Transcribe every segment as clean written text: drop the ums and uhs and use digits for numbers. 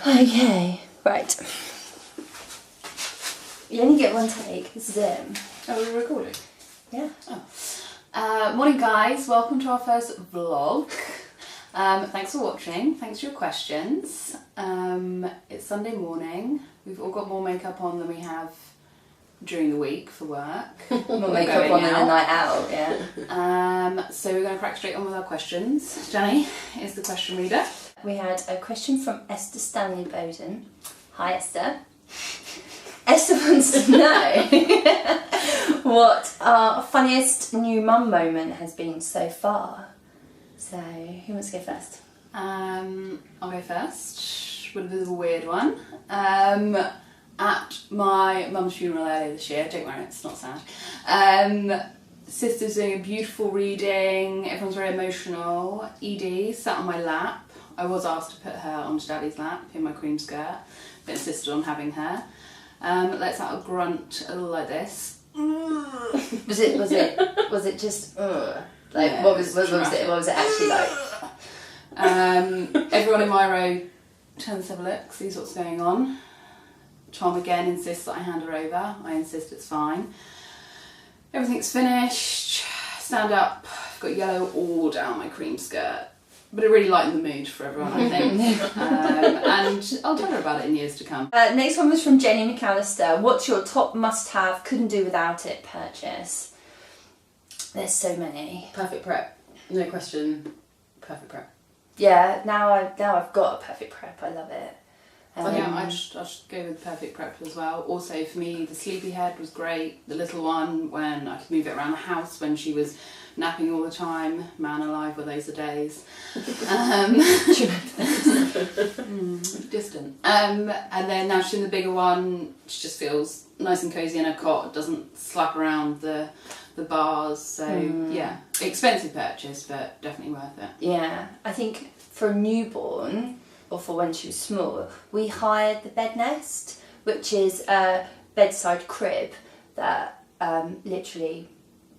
Okay, right. You only get one take. This is it. Oh, we're recording? Yeah. Oh. Morning, guys. Welcome to our first vlog. Thanks for watching. Thanks for your questions. It's Sunday morning. We've all got more makeup on than we have during the week for work. More makeup on than a night out, yeah. So we're going to crack straight on with our questions. Dani is the question reader. We had a question from Esther Stanley Bowden. Hi, Esther. Esther wants to know what our funniest new mum moment has been so far. So, who wants to go first? I'll go first with a bit of a weird one. At my mum's funeral earlier this year, don't worry, it's not sad. Sister's doing a beautiful reading, everyone's very emotional. Edie sat on my lap. I was asked to put her onto Daddy's lap in my cream skirt, but insisted on having her. Lets out a grunt a little like this. Was it just like Yeah, what was it actually like? Everyone in my row turns to have a look, sees what's going on. Tom again insists that I hand her over. I insist it's fine. Everything's finished. Stand up. I've got yellow all down my cream skirt. But it really lightened the mood for everyone, I think. And I'll tell her about it in years to come. Next one was from Jenny McAllister. What's your top must-have, couldn't do without it purchase? There's so many. Perfect prep. No question. Perfect prep. Yeah, now I've got a perfect prep. I love it. Yeah, I should go with perfect prep as well. Also for me, the sleepy head was great. The little one, when I could move it around the house when she was napping all the time. Man alive, were those the days. Distant. And then now she's in the bigger one. She just feels nice and cosy in her cot. Doesn't slap around the bars. So yeah, expensive purchase, but definitely worth it. Yeah, I think for a newborn, or for when she was small, we hired the bed nest, which is a bedside crib that literally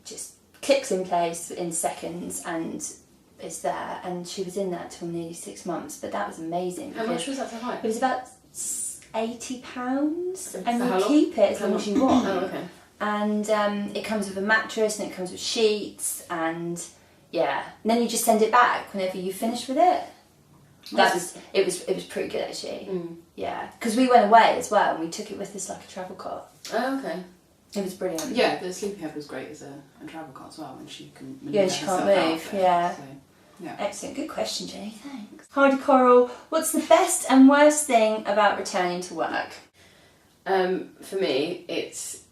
just clicks in place in seconds and is there. And she was in that till nearly 6 months, but that was amazing. How much was that to hire? It was about £80, and how you long? keep it as long as you want. Oh, okay. And it comes with a mattress and it comes with sheets and yeah, and then you just send it back whenever you finish with it. It was pretty good actually. Yeah, because we went away as well and we took it with us like a travel cot. Oh, okay. It was brilliant. Yeah, the sleepy head was great as a travel cot as well when she can move. Yeah, she can't move. Yeah. So, yeah. Excellent, good question, Jenny. Thanks. Heidi Coral, what's the best and worst thing about returning to work? For me, it's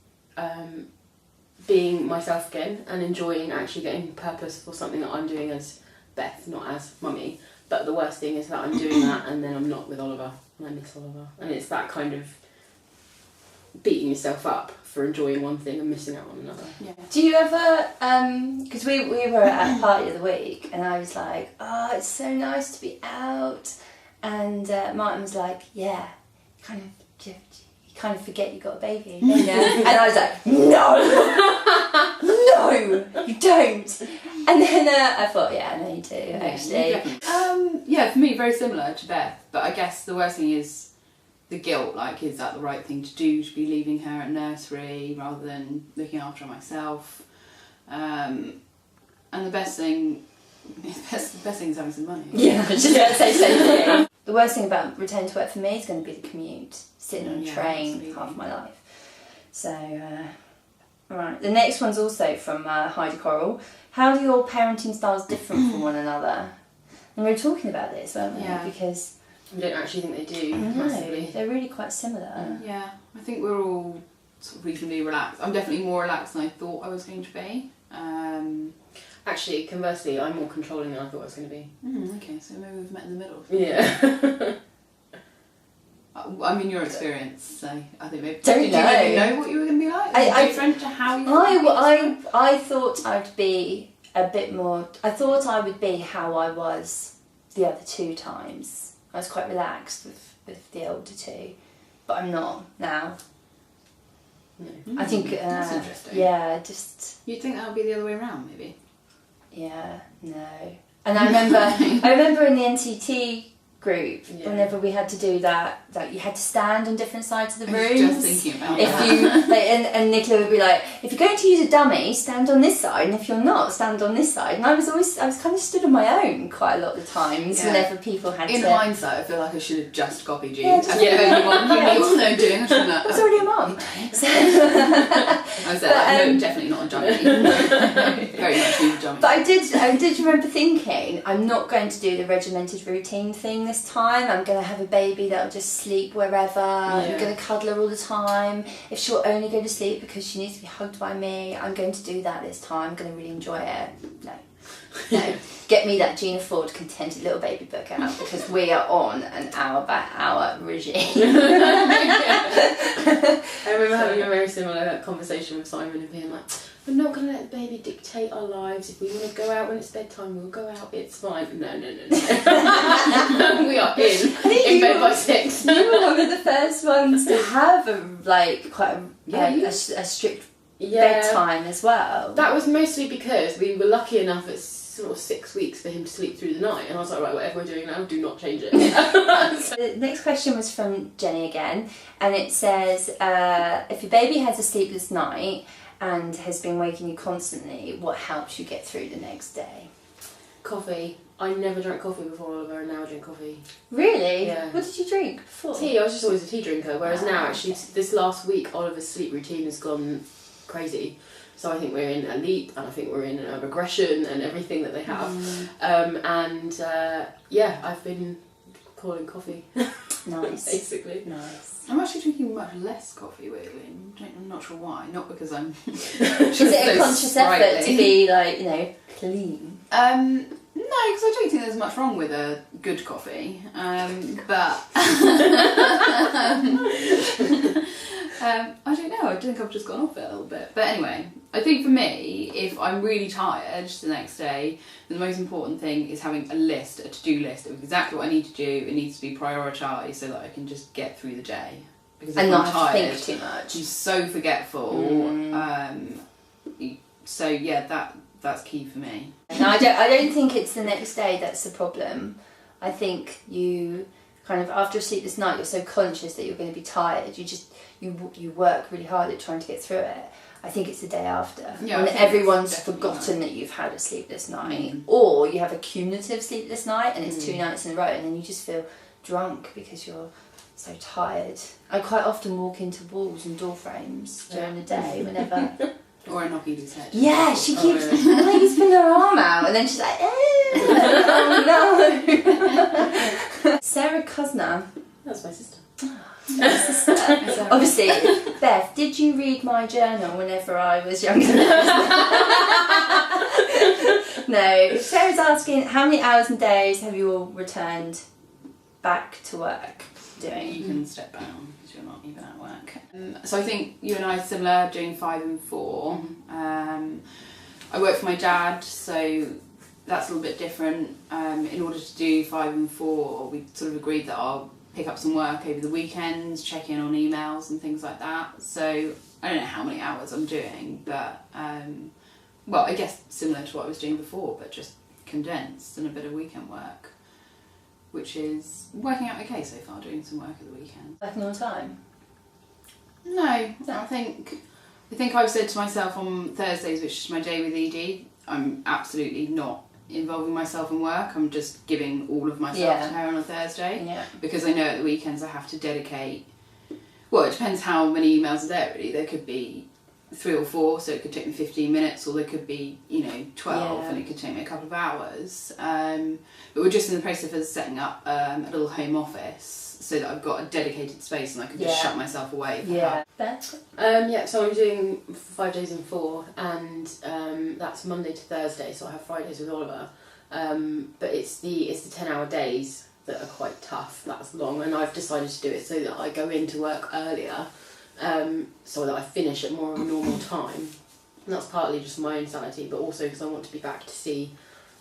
being myself again and enjoying actually getting purpose for something that I'm doing as Beth, not as mummy. But the worst thing is that I'm doing that and then I'm not with Oliver and I miss Oliver. And it's that kind of beating yourself up for enjoying one thing and missing out on another. Yeah. Do you ever, because we were at a party of the week and I was like, oh, it's so nice to be out. And Martin was like, yeah, you kind of forget you got a baby, don't you? And I was like, no, you don't. And then I thought, yeah, no, you do, actually. Yeah, for me, very similar to Beth, but I guess the worst thing is the guilt. Like, is that the right thing to do, to be leaving her at nursery rather than looking after her myself? And the best thing is having some money. Yeah, I was just going to say same thing. The worst thing about returning to work for me is going to be the commute, sitting on a train absolutely. half my life. So, right. The next one's also from Heidi Coral. How do your parenting styles differ from one another? And we were talking about this, weren't we? Yeah. Because I don't actually think they do no, massively. they're really quite similar. Yeah, I think we're all sort of reasonably relaxed. I'm definitely more relaxed than I thought I was going to be. Actually, conversely, I'm more controlling than I thought I was going to be. Okay, so maybe we've met in the middle. Yeah. I mean, your experience, so I think maybe... Don't Did know. you maybe know what you were going to be like? Different to how you were I thought I'd be a bit more... I thought I would be how I was the other 2 times. I was quite relaxed with the older 2, but I'm not now. No. I think... that's interesting. Yeah, just... You'd think that would be the other way around, maybe? Yeah, no. And I remember in the NCT group, Yeah. whenever we had to do that, like you had to stand on different sides of the I was room. just thinking about If that. you and Nicola would be like, if you're going to use a dummy, stand on this side, and if you're not, stand on this side. And I was kind of stood on my own quite a lot of the times whenever people had In to. hindsight, I feel like I should have just copied you. Yeah, As the only one who needs to know doing. I should have I was already a mum. So, I was there, no, definitely not a dummy. Very much need a dummy. but I did remember thinking, I'm not going to do the regimented routine thing this time. I'm going to have a baby that'll just sleep wherever. I'm going to cuddle her all the time. If she'll only go to sleep because she needs to be hugged by me, I'm going to do that this time. I'm going to really enjoy it. No. Get me that Gina Ford Contented Little Baby book out, because we are on an hour by hour regime. I remember having a very similar conversation with Simon and being like, we're not going to let the baby dictate our lives. If we want to go out when it's bedtime, we'll go out. It's fine. No. We are in bed by 6. You were one of the first ones to have a strict bedtime as well. That was mostly because we were lucky enough at sort of 6 weeks for him to sleep through the night, and I was like, right, whatever we're doing now, do not change it. The next question was from Jenny again, and it says, if your baby has a sleepless night and has been waking you constantly, what helps you get through the next day? Coffee. I never drank coffee before Oliver, and now I drink coffee. Really? Yeah. What did you drink before? Tea. I was just always a tea drinker, whereas now, actually, this last week, Oliver's sleep routine has gone crazy. So I think we're in a leap, and I think we're in a regression, and everything that they have. I've been calling coffee. Nice. Basically. Nice. I'm actually drinking much less coffee, weirdly. I'm not sure why. Not because I'm... Is it a conscious effort to be, clean? No, because I don't think there's much wrong with a good coffee. But... I don't know, I think I've just gone off it a little bit. But anyway, I think for me, if I'm really tired the next day, the most important thing is having a to-do list of exactly what I need to do. It needs to be prioritised so that I can just get through the day. Because if And I'm not tired, have to think too much. I'm so forgetful. That's key for me. No, I don't think it's the next day that's the problem. I think you kind of, after a sleepless night, you're so conscious that you're going to be tired. You work really hard at trying to get through it. I think it's the day after, when everyone's forgotten that you've had a sleepless night, or you have a cumulative sleepless night and it's 2 nights in a row, and then you just feel drunk because you're so tired. I quite often walk into walls and door frames during the day whenever. Or I knock Edie's head. Yeah, she keeps putting her arm out, and then she's like, oh no. Sarah Cosner. That's my sister. Obviously, Beth, did you read my journal whenever I was younger? No. Sarah's asking, how many hours and days have you all returned back to work doing? You can step down because you're not even at work. So I think you and I are similar, doing 5 and 4. I work for my dad, so that's a little bit different. In order to do 5 and 4, we sort of agreed that I'll pick up some work over the weekends, check in on emails and things like that. So I don't know how many hours I'm doing, but I guess similar to what I was doing before, but just condensed and a bit of weekend work, which is working out okay so far, doing some work at the weekend. Working all the time? No, I think I've said to myself on Thursdays, which is my day with Edie, I'm absolutely not involving myself in work. I'm just giving all of myself to her on a Thursday, because I know at the weekends I have to dedicate, well, it depends how many emails are there really. There could be 3 or 4, so it could take me 15 minutes, or there could be 12 and it could take me a couple of hours, but we're just in the process of setting up a little home office so that I've got a dedicated space and I can just shut myself away for her. Beth? So I'm doing 5 days and 4, and that's Monday to Thursday, so I have Fridays with Oliver, but it's the 10-hour days that are quite tough. That's long, and I've decided to do it so that I go into work earlier, so that I finish at more of a normal time, and that's partly just my own sanity, but also because I want to be back to see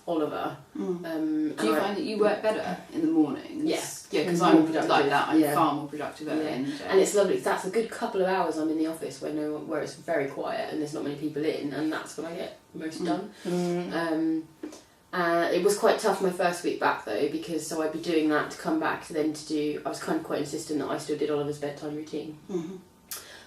Oliver. Do you find that you work better in the mornings? Yes. Yeah, because I'm like that. I'm far more productive early in the day. And it's lovely. That's a good couple of hours I'm in the office where it's very quiet and there's not many people in, and that's when I get most done. It was quite tough my first week back though, because so I'd be doing that to come back to then to do. I was kind of quite insistent that I still did Oliver's bedtime routine.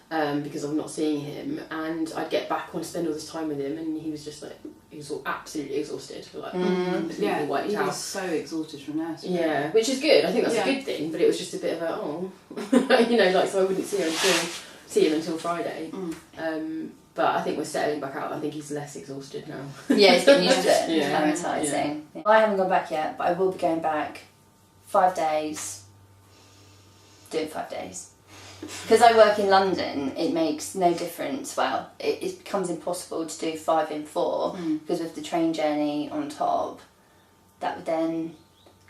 Because I'm not seeing him, and I'd get back, want to spend all this time with him, and he was just like, he was absolutely exhausted, like completely wiped out. He was so exhausted from nursery. Yeah, which is good. I think that's a good thing, but it was just a bit of a you know, like, so I wouldn't see him until Friday. But I think we're settling back out. I think he's less exhausted now. Yeah, he's getting used to it. Acclimatising. Yeah. I haven't gone back yet, but I will be going back 5 days. Doing 5 days. Because I work in London, it makes no difference. Well, it becomes impossible to do 5 in 4 because with the train journey on top, that would then,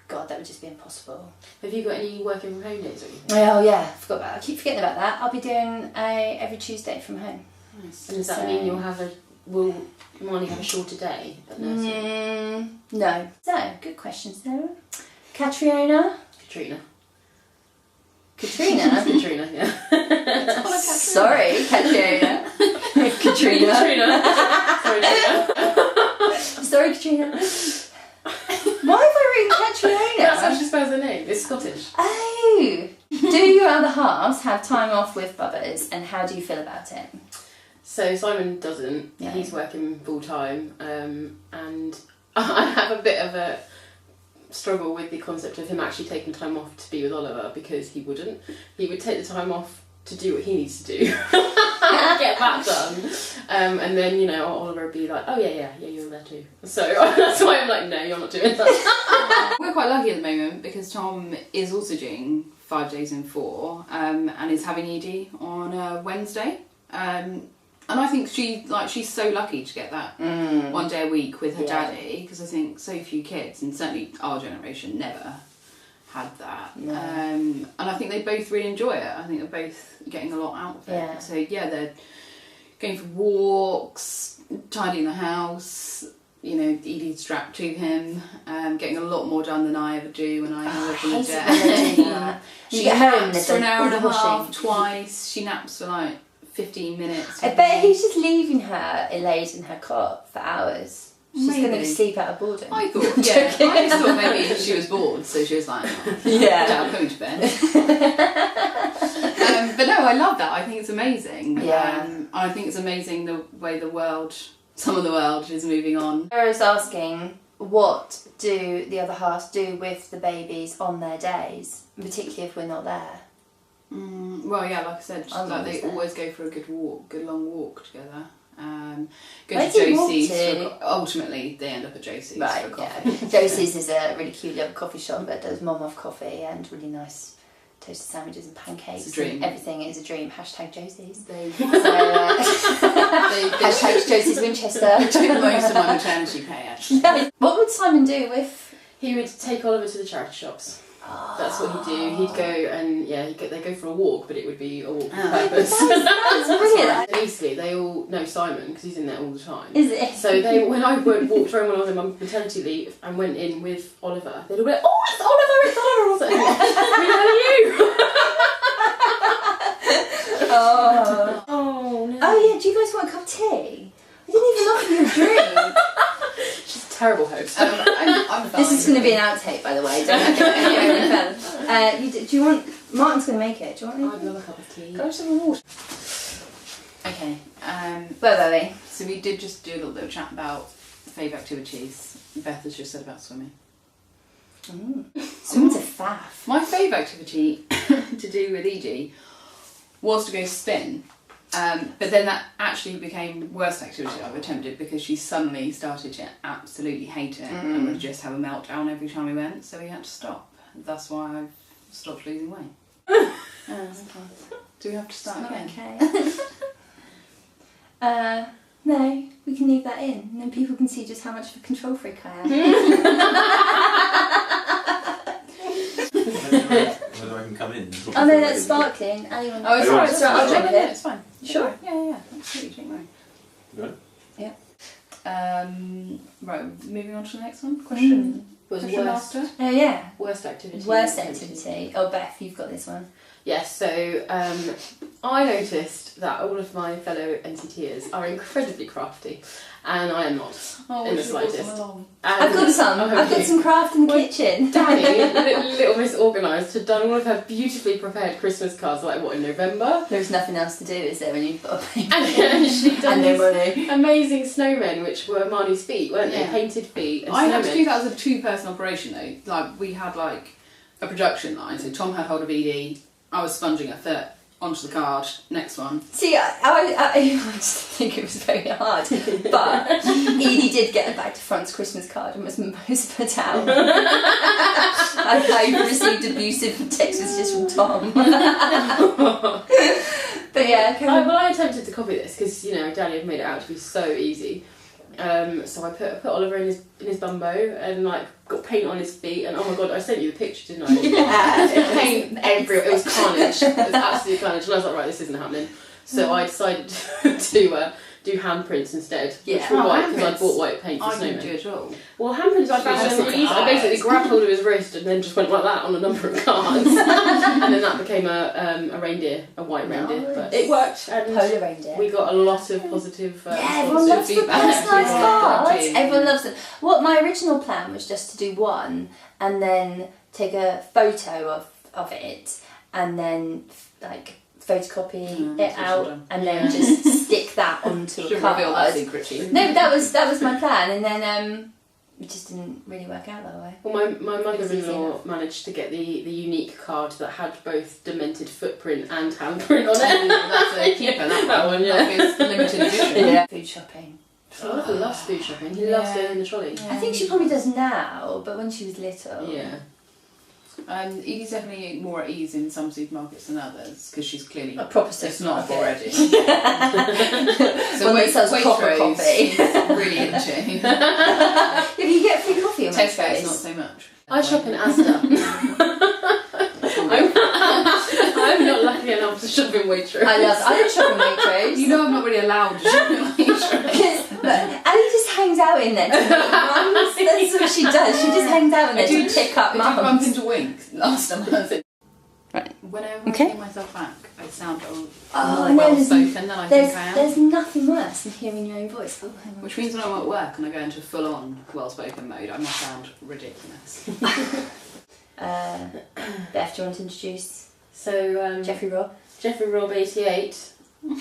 God, that would just be impossible. Have you got any working from home days or anything? Oh yeah, I forgot about. I keep forgetting about that. I'll be doing every Tuesday from home. Nice. And does that mean will Marnie have a shorter day at nursery? No. So, good question, Sarah. Katrina, Katrina, yeah. Sorry, Katrina. Katrina. Sorry, Katrina. Why have I written Katrina? That's how she spells her name. It's Scottish. Oh. Do your other halves have time off with Bubbers, and how do you feel about it? So Simon doesn't. Yeah. He's working full time, and I have a bit of a struggle with the concept of him actually taking time off to be with Oliver, because he wouldn't. He would take the time off to do what he needs to do, get that done, and then, you know, Oliver would be like, oh yeah, you're there too. So that's why I'm like, no, you're not doing that. We're quite lucky at the moment because Tom is also doing 5 days in 4, and is having ED on Wednesday. And I think she's so lucky to get that 1 day a week with her daddy, because I think so few kids, and certainly our generation, never had that. No. And I think they both really enjoy it. I think they're both getting a lot out of it. Yeah. So yeah, they're going for walks, tidying the house, you know, Edie strapped to him, getting a lot more done than I ever do when I work in the day. She She get home naps for an hour and a half washing. twice. She naps for like 15 minutes. I bet he's just leaving her laid in her cot for hours. She's going to sleep out of boredom. I thought, yeah, I just thought maybe she was bored, so she was like, Dad, put me to bed. But no, I love that. I think it's amazing. Yeah. I think it's amazing the way some of the world is moving on. Sarah's asking, what do the other halves do with the babies on their days, particularly if we're not there? Well, yeah, like I said, they always go for a good long walk together. Go to Josie's. Ultimately, they end up at Josie's for coffee. Yeah. Josie's is a really cute little coffee shop that does mom off coffee and really nice toasted sandwiches and pancakes. It's a dream. Everything is a dream. Hashtag Josie's. They hashtag Josie's Winchester. took most of my maternity pay, actually. What would Simon do if... He would take Oliver to the charity shops. That's what he'd do. He'd go and they go for a walk, but it would be a walk for purpose. That's brilliant. Basically, they all know Simon because he's in there all the time. Is it? So when I walked around when I was on maternity leave and went in with Oliver, they'd all be like, "Oh, it's Oliver! I was like, "Who are you?" Oh no. Oh yeah. Do you guys want a cup of tea? I didn't even offer you a drink. She's a terrible host. I'm This is going to be an outtake, by the way. Don't do you want... Martin's going to make it. Do you want anything? I'd love a cup of tea. Can I just have a water? Okay. Where were we? So we did just do a little bit of chat about favourite activities. Beth has just said about swimming. Swimming's a faff. My favourite activity to do with Edie was to go spin. But then that actually became worst activity I've attempted because she suddenly started to absolutely hate it and would just have a meltdown every time we went, so we had to stop. That's why I've stopped losing weight. Okay. Do we have to start again? Okay. No, we can leave that in, and then people can see just how much of a control freak I am. Whether I can come in. Oh no, that's sparkling. Anyone? Oh, it's alright. alright. I'll drink it. It's fine. Sure. Yeah, absolutely. Don't worry. Good. Right, moving on to the next one. Question master. Oh yeah. Worst activity. Worst activity. Oh Beth, you've got this one. Yes, so I noticed that all of my fellow NCTers are incredibly crafty, and I am not in the slightest. I've got some. I've got some craft in the kitchen. Dani, little Miss Organised, had done all of her beautifully prepared Christmas cards, like what, in November? There's nothing else to do, is there, when you've got a paper? And she'd done and no these money. amazing snowmen, which were Marnie's feet, weren't they? Yeah. Painted feet. And I had to snowmen. do that as a 2-person operation though. Like we had like a production line, so Tom had hold of Edie, I was sponging a foot onto the card, next one. See, I just think it was very hard, but Edie did get a back to front's Christmas card and was most put out. I received abusive text messages from Tom. But yeah, I attempted to copy this because Dani had made it out to be so easy. So I put Oliver in his bumbo and like got paint on his feet, and oh my god, I sent you the picture, didn't I? Yeah. Paint everywhere. It was carnage. It was absolute carnage, and I was like, right, this isn't happening. So I decided to do handprints instead, which were white because I bought white paint for I didn't do snowmen. it at all. Well, handprints I found so easy. I basically grabbed hold of his wrist and then just went like that on a number of cards, and then that became a reindeer, a white reindeer. But it worked, and polar reindeer. we got a lot of positive. Everyone loves the feedback. personalised cards. Yeah. Everyone loves them. What my original plan was just to do one and then take a photo of it and then like photocopy it out and then just stick that onto a card. Reveal that secret to you. No, that was my plan, and then it just didn't really work out that way. Well, my mother-in-law managed to get the unique card that had both demented footprint and handprint on it. That's a keeper, that one. Yeah. It's limited edition. Food shopping. Oliver loves food shopping. He loves going in the trolley. I think she probably does now, but when she was little. Yeah. Edie's definitely more at ease in some supermarkets than others because she's clearly A proper it's not supermarket. already. So one that sells proper coffee. Really into. If you get free coffee on Tesco's Waitrose. not so much. I shop in Asda. I'm not lucky enough to shop in Waitrose. I don't shop in Waitrose. You know I'm not really allowed to shop in Waitrose. But Ellie just hangs out in there to pick mums. That's what she does. She just hangs out in there to pick up I did bump mums. into Wink last time. Right. Whenever Okay. I hear myself back, I sound more no, well spoken than I think I am. There's nothing worse than hearing your own voice. Oh, hang on. Which means when I'm at work and I go into full on well spoken mode, I must sound ridiculous. Beth, do you want to introduce So, Jeffrey Rob? Jeffrey Rob 88. You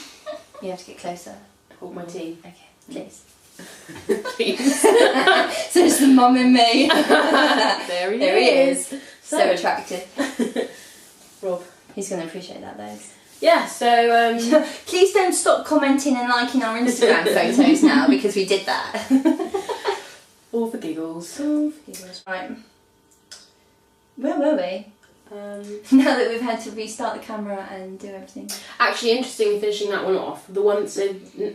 have to get closer. Hold my tea. Okay, please. Please. So it's the mum in me. There he is. So attractive. Rob. He's going to appreciate that, though. Yeah, so Please don't stop commenting and liking our Instagram photos now because we did that. all for giggles. Right. Where were we? Now that we've had to restart the camera and do everything. Actually, interestingly, finishing that one off, the one, so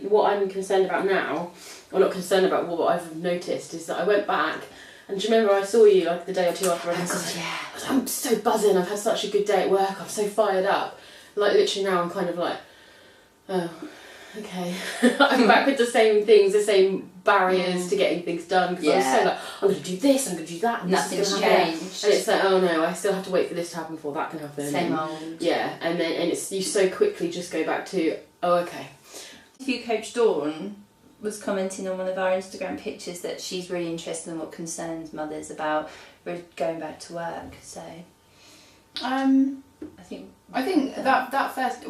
what I'm concerned about now, or not concerned about, what I've noticed is that I went back, and do you remember I saw you like the day or two after I was I'm so buzzing, I've had such a good day at work, I'm so fired up. Like literally now I'm kind of like, oh, okay. I'm back with the same things, the same barriers to getting things done, because I was so like, I'm going to do this, I'm going to do that, and Nothing's this is gonna happen. changed. And it's like, oh no, I still have to wait for this to happen before that can happen. Same and, old. yeah, and it's you so quickly just go back to, oh okay. Interview coach Dawn was commenting on one of our Instagram pictures that she's really interested in what concerns mothers about going back to work. So I think that first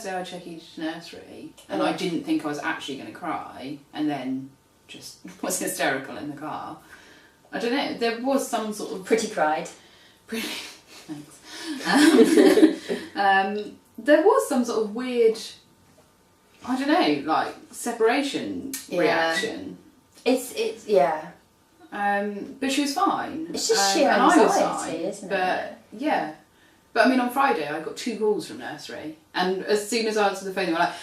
day I checked each nursery and I didn't think I was actually going to cry and then just was hysterical in the car. I don't know, there was some sort of pretty cried. Thanks. There was some sort of weird, I don't know, like separation reaction. It's yeah. But she was fine. It's just sheer and I was anxiety, fine, isn't but, it? Yeah. But I mean, on Friday I got 2 calls from nursery, and as soon as I answered the phone, they were like,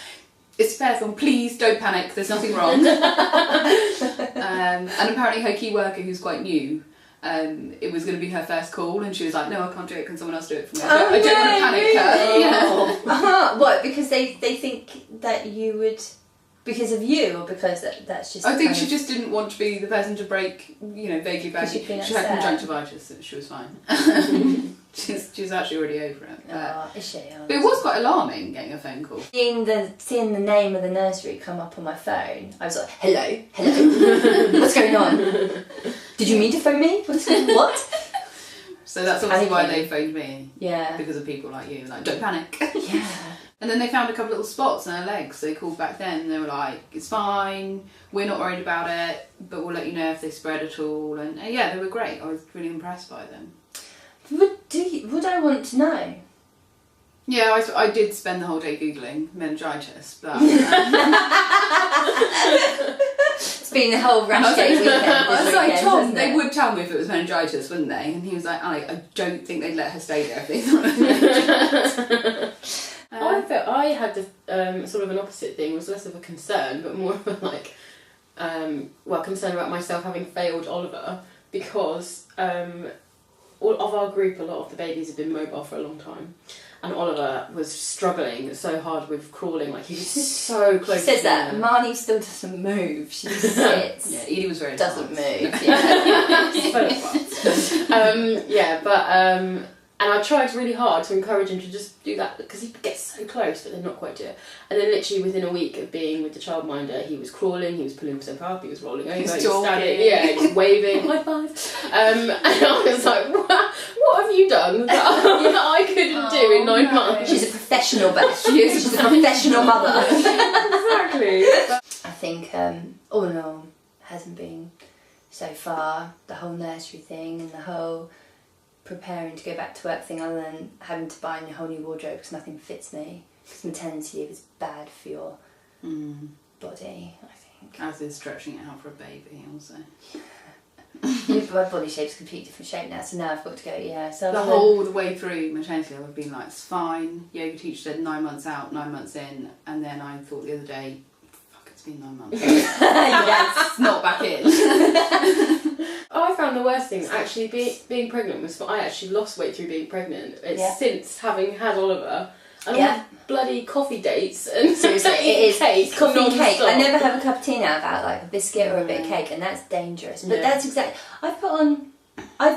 "It's Beth, please don't panic. There's nothing wrong." And apparently her key worker, who's quite new, it was going to be her first call, and she was like, "No, I can't do it. Can someone else do it for me? I don't want to panic her." Yeah. What? Because they think that you would, because of you, or because that's just. I think she just didn't want to be the person to break, vaguely bad. She'd been She had upset. conjunctivitis, so she was fine. She's actually already over it. Oh, is she? Oh, But it was quite alarming getting a phone call. Seeing the name of the nursery come up on my phone, I was like, hello, what's going on? Did you mean to phone me? What? So that's obviously why they phoned me. Yeah. Because of people like you, like, don't panic. Yeah. And then they found a couple little spots on her legs, so they called back then and they were like, it's fine, we're not worried about it, but we'll let you know if they spread at all. And yeah, they were great. I was really impressed by them. Would I want to know? Yeah, I did spend the whole day Googling meningitis, but... It's been a whole rash day weekend. I was like, Tom, they it? would tell me if it was meningitis, wouldn't they? And he was like, I don't think they'd let her stay there if they thought it was meningitis. I felt I had the sort of an opposite thing. It was less of a concern, but more of a like, concern about myself having failed Oliver, because all of our group, a lot of the babies have been mobile for a long time, and Oliver was struggling so hard with crawling. Like, he was so close. She says to that me. Marnie still doesn't move. She just sits. Yeah, Edie was very doesn't advanced. move. Yeah. And I tried really hard to encourage him to just do that, because he gets so close but then not quite do it. And then literally within a week of being with the childminder, he was crawling, he was pulling himself up, he was rolling over, he was standing, he was waving, high five. And I was like, what have you done that I couldn't do in 9 months? She's a professional, Beth. She's a professional mother. Exactly. I think all in all, hasn't been so far the whole nursery thing and the whole preparing to go back to work thing, other than having to buy a whole new wardrobe because nothing fits me. Because maternity leave is bad for your body, I think. As is stretching it out for a baby also. My body shape's a completely different shape now, so now I've got to go, yeah. So The way through maternity leave I've been like, it's fine. Yoga teacher said 9 months out, 9 months in, and then I thought the other day, fuck, it's been 9 months. yes, not back in. I found the worst thing actually being pregnant was I actually lost weight through being pregnant. It's since having had Oliver and all the bloody coffee dates and seriously, it is cake, coffee and cake. non-stop. I never have a cup of tea now without like a biscuit or a bit of cake, and that's dangerous. But that's exactly. I've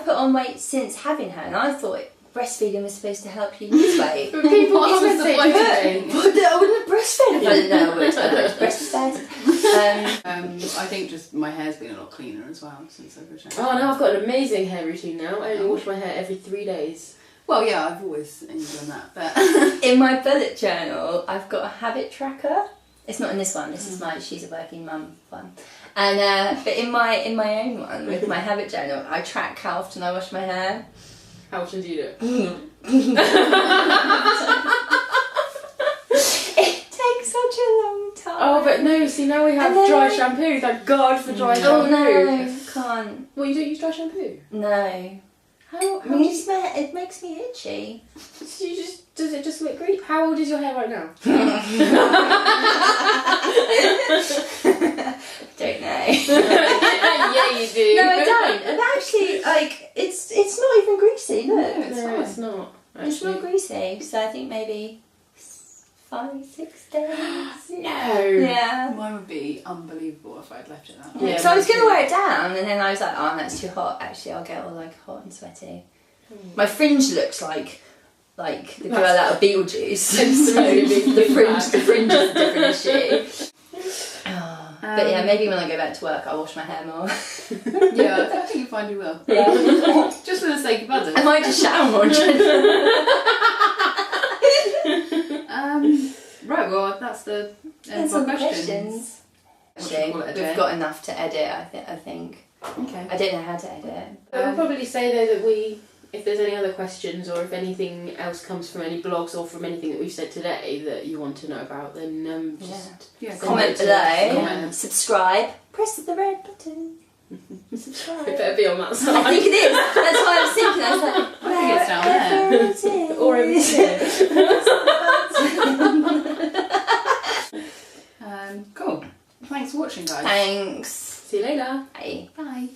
put on weight since having her, and I thought breastfeeding was supposed to help you lose weight. But people always say I wouldn't have breastfed if I didn't know I would breastfed. I think just my hair's been a lot cleaner as well since I've returned. Oh no, I've got an amazing hair routine now. I only wash my hair every 3 days. Well, yeah, I've always done that, but... In my bullet journal, I've got a habit tracker. It's not in this one. This is my she's a working mum one. And but in my own one with my habit journal, I track how often I wash my hair. How often do you do it? It takes such a long time. Oh, but no, see, now we have dry shampoo. Thank God for dry shampoo. Oh no, can't. Well, you don't use dry shampoo? No. How I mean, it makes me itchy. So does it just look great? How old is your hair right now? Don't know. Yeah, you do. No, I don't. And actually, like, it's not even greasy. Look, No, it's not. It's not greasy. So I think maybe 5-6 days. No. Yeah. Mine would be unbelievable if I'd left it that Yeah, so I was going to wear it down, and then I was like, oh, that's too hot. Actually, I'll get all like hot and sweaty. My fringe looks like the girl out of Beetlejuice. So the fringe is a different issue. But yeah, maybe when I go back to work, I'll wash my hair more. Yeah, I think you find you will. Yeah. Just for the sake of others. I might just shower more. Right, well, that's the end of our questions. We've got enough to edit, I think. Okay. I don't know how to edit. I would probably say though that if there's any other questions or if anything else comes from any blogs or from anything that we've said today that you want to know about, then comment below, subscribe, press the red button. Subscribe. It better be on that side. I think it is. That's why I was thinking. I was like, I think it's down there. Or over here. Cool. Thanks for watching, guys. Thanks. See you later. Bye. Bye.